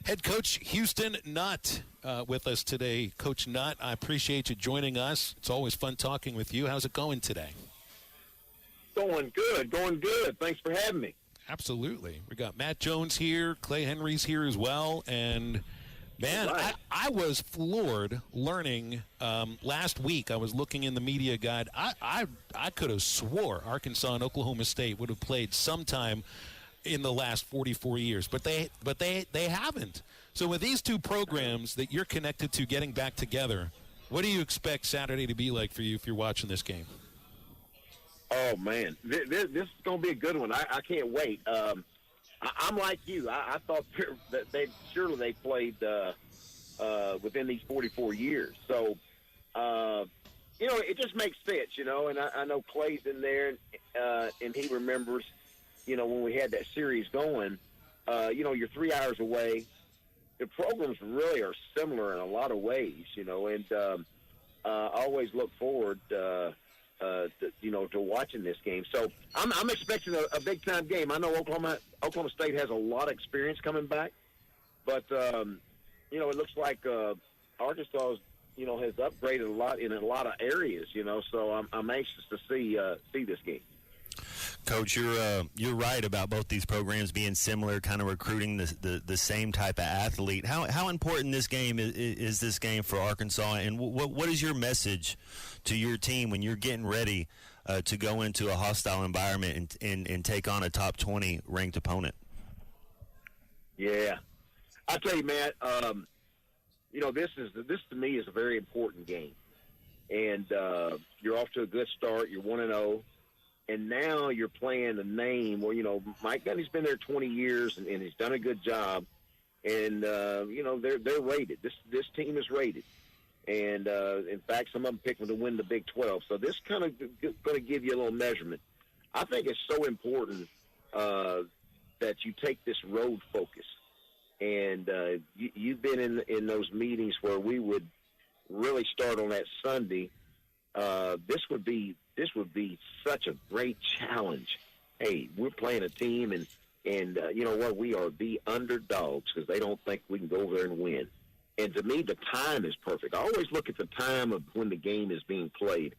Head coach Houston Nutt with us today. Coach Nutt, I appreciate you joining us. It's always fun talking with you. How's it going today? Going good. Thanks for having me. Absolutely. We got Matt Jones here, Clay Henry's here as well, and man, right. I was floored learning last week. I was looking in the media guide. I could have swore Arkansas and Oklahoma State would have played sometime in the last 44 years, but they haven't. So with these two programs that you're connected to getting back together, what do you expect Saturday to be like for you if you're watching this game? Oh man, this is going to be a good one. I can't wait. I'm like you. I thought that they played within these 44 years. So it just makes sense. And I know Clay's in there, and he remembers. When we had that series going, you're 3 hours away. The programs really are similar in a lot of ways, and I always look forward, to watching this game. So I'm expecting a big-time game. I know Oklahoma State has a lot of experience coming back, but, it looks like Arkansas, has upgraded a lot in a lot of areas, so I'm anxious to see this game. Coach, you're right about both these programs being similar, kind of recruiting the same type of athlete. How important this game is this game for Arkansas, and what is your message to your team when you're getting ready to go into a hostile environment and take on a top 20 ranked opponent? Yeah, I tell you, Matt. This to me is a very important game, and you're off to a good start. You're 1-0. And now you're playing a name where, Mike Gundy's been there 20 years and he's done a good job. And, they're rated. This team is rated. And, in fact, some of them picked them to win the Big 12. So this kind of going to give you a little measurement. I think it's so important that you take this road focus. And you've been in those meetings where we would really start on that Sunday. This would be such a great challenge. Hey, we're playing a team, and you know what? We are the underdogs because they don't think we can go over there and win. And to me, the time is perfect. I always look at the time of when the game is being played.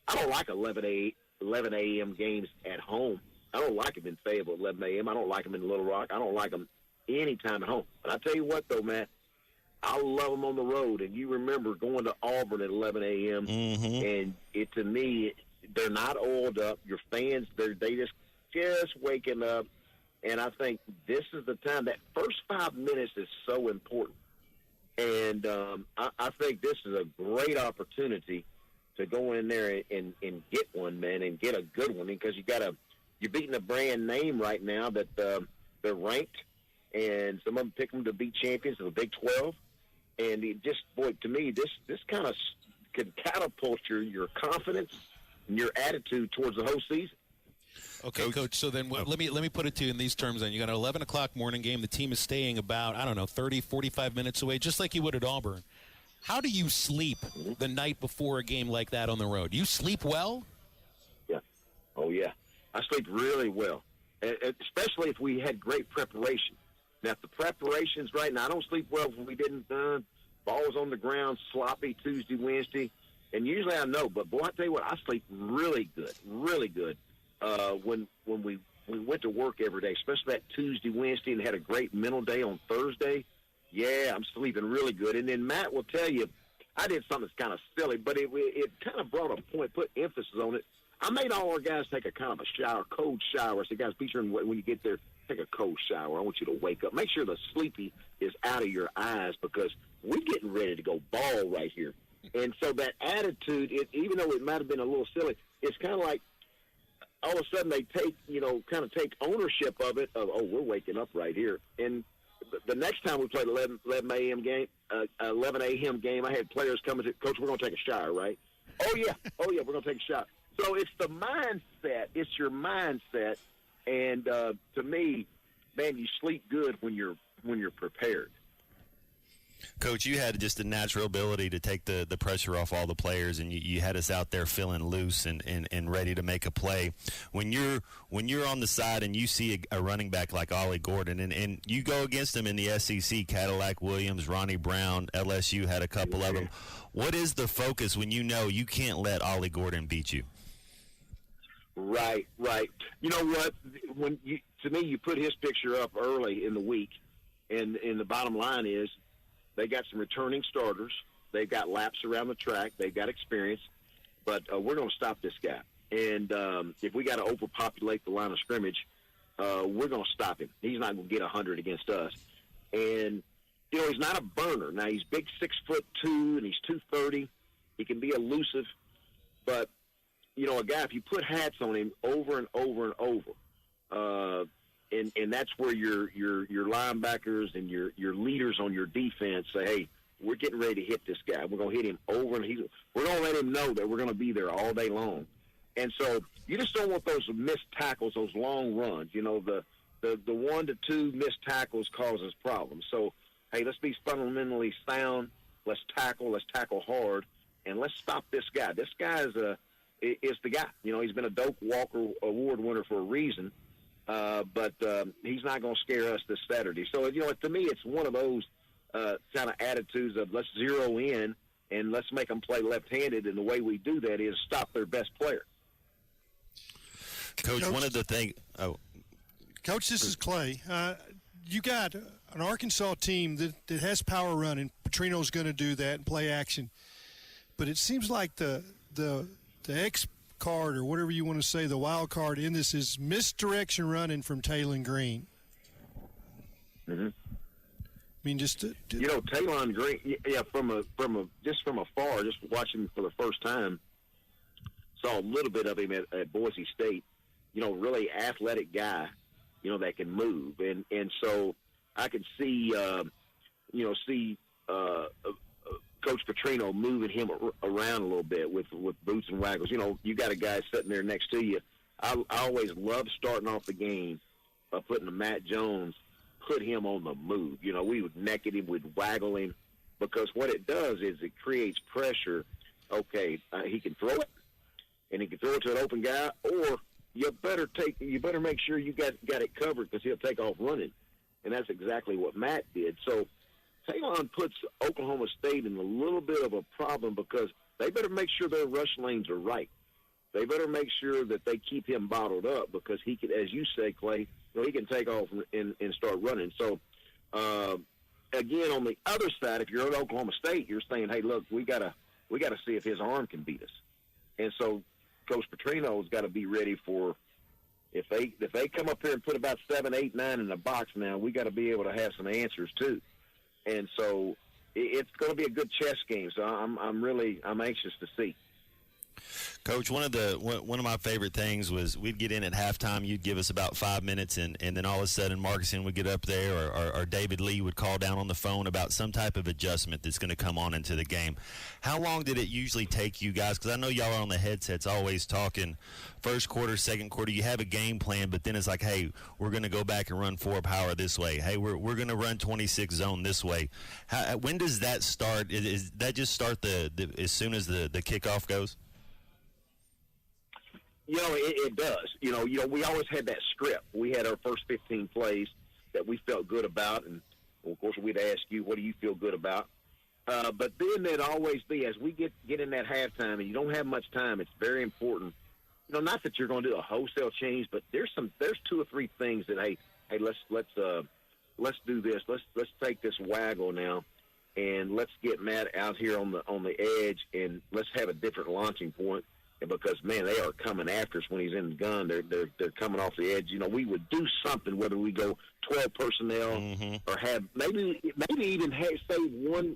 I don't like 11 a.m. games at home. I don't like them in Fayetteville at 11 a.m. I don't like them in Little Rock. I don't like them any time at home. But I tell you what, though, Matt, I love them on the road. And you remember going to Auburn at 11 a.m. Mm-hmm. And to me, they're not oiled up. Your fans, they just waking up. And I think this is the time. That first 5 minutes is so important. And I think this is a great opportunity to go in there and get one, man, and get a good one, because you're beating a brand name right now that they're ranked, and some of them pick them to be champions of the Big 12. And it just, boy, to me, this kind of could catapult your confidence and your attitude towards the whole season. Okay, Coach, so then let me put it to you in these terms then. You got an 11 o'clock morning game. The team is staying about, 30, 45 minutes away, just like you would at Auburn. How do you sleep the night before a game like that on the road? Do you sleep well? Yeah. Oh, yeah. I sleep really well, especially if we had great preparation. Now, if the preparation's right, now I don't sleep well if we didn't balls on the ground, sloppy Tuesday, Wednesday. And usually I know, but, boy, I tell you what, I sleep really good. When we went to work every day, especially that Tuesday, Wednesday, and had a great mental day on Thursday, yeah, I'm sleeping really good. And then Matt will tell you, I did something that's kind of silly, but it kind of brought a point, put emphasis on it. I made all our guys take a kind of a shower, cold shower. I said, guys, be sure when you get there, take a cold shower. I want you to wake up. Make sure the sleepy is out of your eyes, because we're getting ready to go ball right here. And so that attitude, even though it might have been a little silly, it's kind of like, all of a sudden they take ownership of it, of, we're waking up right here. And the next time we played 11 a.m. game, I had players coming to, Coach, we're going to take a shower, right? Oh, yeah, we're going to take a shower. So it's the mindset. It's your mindset. And to me, man, you sleep good when you're prepared. Coach, you had just a natural ability to take the pressure off all the players, and you had us out there feeling loose and ready to make a play. When you're on the side and you see a running back like Ollie Gordon, and you go against him in the SEC, Cadillac Williams, Ronnie Brown, LSU had a couple of them. What is the focus when you know you can't let Ollie Gordon beat you? Right. You know what? To me, you put his picture up early in the week, and the bottom line is they got some returning starters. They've got laps around the track. They've got experience. But we're going to stop this guy. And if we got to overpopulate the line of scrimmage, we're going to stop him. He's not going to get 100 against us. And, you know, he's not a burner. Now, he's big, 6'2", and he's 230. He can be elusive. But, you know, a guy, if you put hats on him over and over and over, and that's where your linebackers and your leaders on your defense say, hey, we're getting ready to hit this guy. We're going to hit him over, and we're going to let him know that we're going to be there all day long. And so you just don't want those missed tackles, those long runs. You know, the 1 to 2 missed tackles causes problems. So, hey, let's be fundamentally sound. Let's tackle hard, and let's stop this guy. This guy is the guy. You know, he's been a Doak Walker Award winner for a reason. But he's not going to scare us this Saturday. So, you know, to me, it's one of those kind of attitudes of let's zero in and let's make them play left-handed, and the way we do that is stop their best player. Coach, one of the things – Coach, this is Clay. You got an Arkansas team that has power running. Petrino's going to do that and play action. But it seems like the X card, or whatever you want to say, the wild card in this is misdirection running from Taylon Green. Mm-hmm. I mean, you know, Taylon Green, yeah, from afar, just watching him for the first time, saw a little bit of him at Boise State. You know, really athletic guy, you know, that can move, and so I could see Coach Petrino moving him around a little bit with boots and waggles. You know, you got a guy sitting there next to you. I always love starting off the game by putting a Matt Jones, put him on the move. You know, we would neck at him, we'd waggle him, because what it does is it creates pressure. Okay, he can throw it, and he can throw it to an open guy, or you better make sure you got it covered, because he'll take off running, and that's exactly what Matt did. So Taylon puts Oklahoma State in a little bit of a problem, because they better make sure their rush lanes are right. They better make sure that they keep him bottled up, because he can, as you say, Clay, you know, he can take off and start running. So, again, on the other side, if you're at Oklahoma State, you're saying, hey, look, we gotta see if his arm can beat us. And so Coach Petrino's got to be ready for, if they come up here and put about 7, 8, 9 in the box now, we got to be able to have some answers too. And so it's going to be a good chess game. So I'm anxious to see. Coach, one of my favorite things was we'd get in at halftime. You'd give us about 5 minutes, and then all of a sudden Marcusson would get up there, or David Lee would call down on the phone about some type of adjustment that's going to come on into the game. How long did it usually take you guys? Because I know y'all are on the headsets always talking first quarter, second quarter. You have a game plan, but then it's like, hey, we're going to go back and run 4 power this way. Hey, we're going to run 26 zone this way. When does that start? Is that just start as soon as the kickoff goes? You know, it does. You know, we always had that script. We had our first 15 plays that we felt good about, and of course we'd ask you, what do you feel good about? But then there'd always be, as we get in that halftime, and you don't have much time, it's very important. You know, not that you're going to do a wholesale change, but there's 2 or 3 things that hey, let's do this. Let's take this waggle now, and let's get Matt out here on the edge, and let's have a different launching point. Because, man, they are coming after us when he's in the gun. They're coming off the edge. You know, we would do something, whether we go 12 personnel or have maybe even say one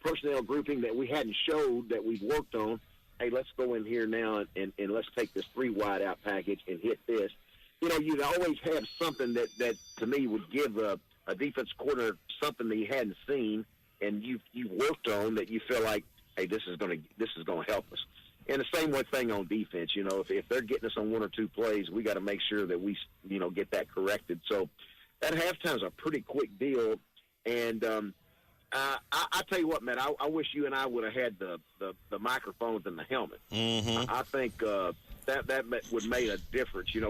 personnel grouping that we hadn't showed that we've worked on. Hey, let's go in here now and let's take this 3 wide out package and hit this. You know, you'd always have something that to me would give a defense coordinator something that he hadn't seen and you worked on, that you feel like, hey, this is going to help us. And the same thing on defense. You know, if they're getting us on 1 or 2 plays, we got to make sure that we, you know, get that corrected. So that halftime is a pretty quick deal. And I tell you what, man, I wish you and I would have had the microphones and the helmet. Mm-hmm. I think that would make a difference. You know,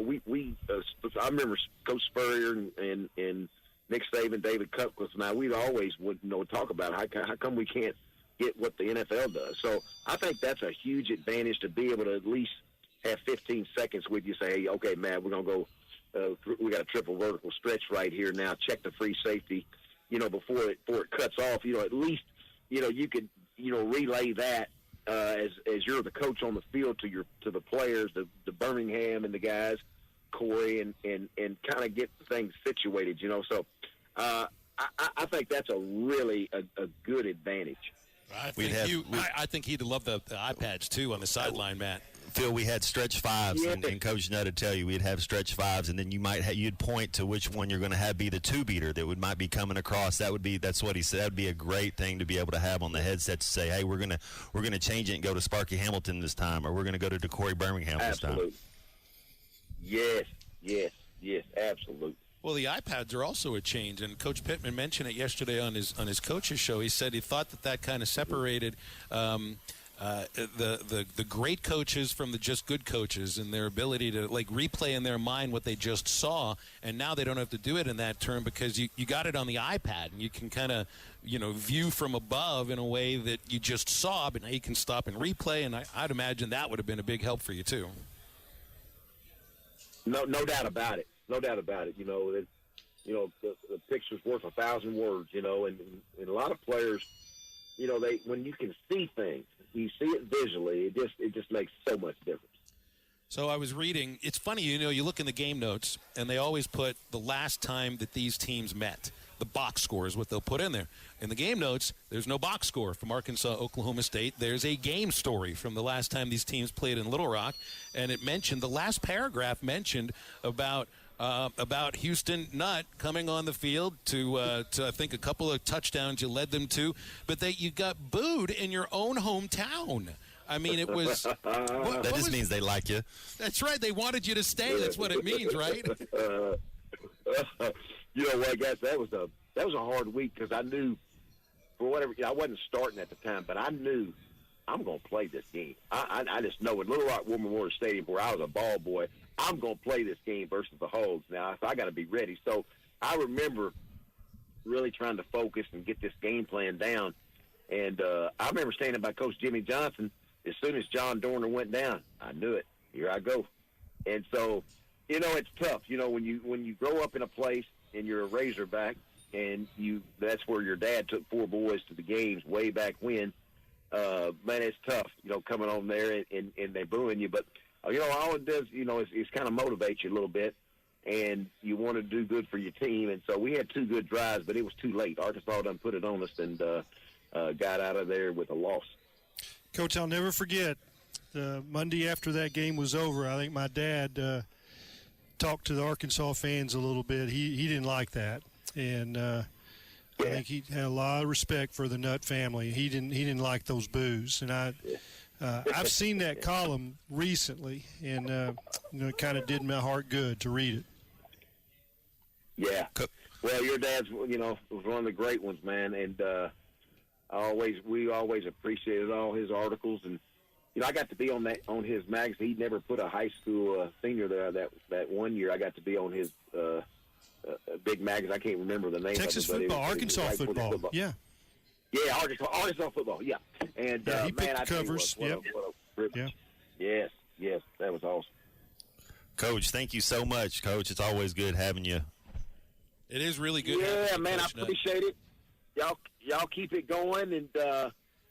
I remember Coach Spurrier and Nick Saban, David Cutcliffe, and we'd always would talk about how come we can't get what the NFL does. So I think that's a huge advantage to be able to at least have 15 seconds with you. Say, hey, okay, man, we're gonna go. We got a triple vertical stretch right here now. Check the free safety. Before it cuts off, at least, you could, relay that as you're the coach on the field to the players, the Birmingham and the guys, Corey, and kind of get things situated, So I think that's a really a good advantage. I think he'd love the iPads too on the sideline, Matt. Phil, we had stretch fives, and Coach Nutt would tell you we'd have stretch fives, and then you'd point to which one you're going to have be the two beater that might be coming across. That's what he said. That'd be a great thing to be able to have on the headset to say, hey, we're gonna change it and go to Sparky Hamilton this time, or we're gonna go to DeCorey Birmingham this time. Yes, absolutely. Well, the iPads are also a change, and Coach Pittman mentioned it yesterday on his coach's show. He said he thought that kind of separated the great coaches from the just good coaches and their ability to replay in their mind what they just saw, and now they don't have to do it in that term because you got it on the iPad and you can kind of view from above in a way that you just saw, but now you can stop and replay, and I'd imagine that would have been a big help for you too. No doubt about it. No doubt about it. The picture's worth 1,000 words. And a lot of players, when you can see things, you see it visually. It just makes so much difference. So I was reading. It's funny, you look in the game notes, and they always put the last time that these teams met. The box score is what they'll put in there. In the game notes, there's no box score from Arkansas, Oklahoma State. There's a game story from the last time these teams played in Little Rock, and it mentioned, the last paragraph mentioned about Houston Nutt coming on the field to I think a couple of touchdowns you led them to, but that you got booed in your own hometown. I mean, it was. That just means they like you. That's right. They wanted you to stay. That's what it means, right? You know what, guys? That was a hard week because I knew, for whatever, I wasn't starting at the time, but I knew I'm going to play this game. I just know at Little Rock War Memorial Stadium, where I was a ball boy, I'm going to play this game versus the Hogs now. So I got to be ready. So I remember really trying to focus and get this game plan down. And I remember standing by Coach Jimmy Johnson. As soon as John Dorner went down, I knew it. Here I go. And so, it's tough. When you grow up in a place and you're a Razorback, and that's where your dad took four boys to the games way back when. Man, it's tough, coming on there and they're booing you. But, all it does, is kind of motivate you a little bit, and you want to do good for your team. And so we had two good drives, but it was too late. Arkansas done put it on us and got out of there with a loss. Coach, I'll never forget the Monday after that game was over. I think my dad talked to the Arkansas fans a little bit. He didn't like that, and I think he had a lot of respect for the Nutt family. He didn't like those boos, and I've seen that column recently, and it kind of did my heart good to read it. Yeah. Well, your dad's was one of the great ones, man, and we always appreciated all his articles, and I got to be on his magazine. He never put a high school senior there that one year. I got to be on his big magazine. I can't remember the name Texas of it. football, Arkansas football. Yeah. Yeah, Arkansas football. Yeah. And he picked man, the covers. What a privilege. Yeah. Yes, that was awesome. Coach, thank you so much, Coach. It's always good having you. It is really good. Yeah, man, I appreciate it. Y'all keep it going, and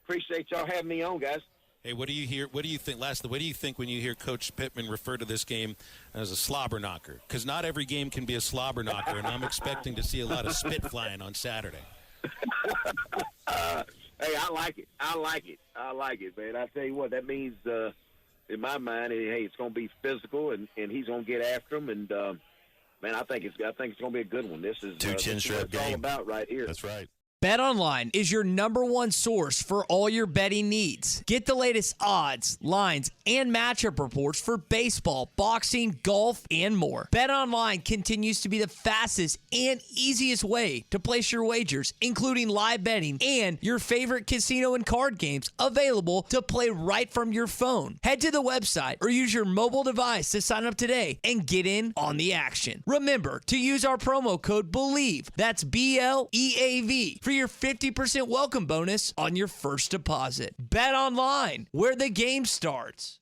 appreciate y'all having me on, guys. Hey, what do you hear? What do you think? Lastly, what do you think when you hear Coach Pittman refer to this game as a slobber knocker? Because not every game can be a slobber knocker, and I'm expecting to see a lot of spit flying on Saturday. Hey, I like it, man. I tell you what, that means in my mind, hey, it's going to be physical, and he's going to get after him, and man, I think it's going to be a good one. This is two chin strap what it's all game about right here. That's right. BetOnline is your #1 source for all your betting needs. Get the latest odds, lines, and matchup reports for baseball, boxing, golf, and more. BetOnline continues to be the fastest and easiest way to place your wagers, including live betting and your favorite casino and card games available to play right from your phone. Head to the website or use your mobile device to sign up today and get in on the action. Remember to use our promo code BELIEVE, that's BLEAV, for your 50% welcome bonus on your first deposit. Bet online, where the game starts.